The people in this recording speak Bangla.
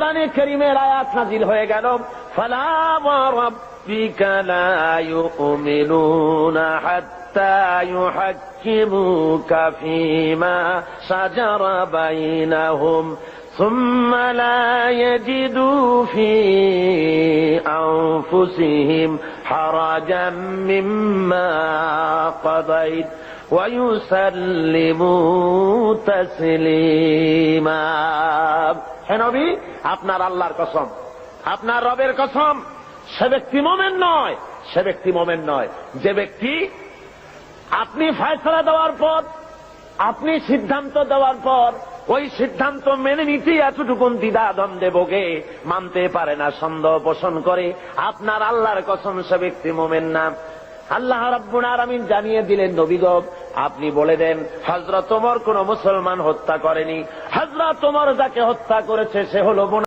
কোরআনে কারীমের আয়াত নাজিল হয়ে গেল, ফালা ওয়া রাব্বিকা লা ইউমিনুনা হাত্তা ইউহাক্কিমুকা ফীমা শাজারা বাইনাহুম ثم لا يجدوا في أنفسهم حرجا مما قضيت ويسلموا تسليما। হে নবী, আপনার আল্লাহর কসম, আপনার রবের কসম, সে ব্যক্তি মুমিন নয়, সে ব্যক্তি মুমিন নয় যে ব্যক্তি আপনি ফয়সালা দেওয়ার পর, আপনি সিদ্ধান্ত দেওয়ার পর ওই সিদ্ধান্ত মেনে নিতে এতটুকুন দ্বিধা দ্বন্দ্বে ভোগে, মানতে পারে না, সন্দেহ পোষণ করে, আপনার আল্লাহর কসম সে ব্যক্তি মুমিন না। আল্লাহ রাব্বুল আলামিন জানিয়ে দিলেন, নবী গো আপনি বলে দেন হযরত ওমর কোন মুসলমান হত্যা করেনি, হযরত ওমর যাকে হত্যা করেছে সে হলো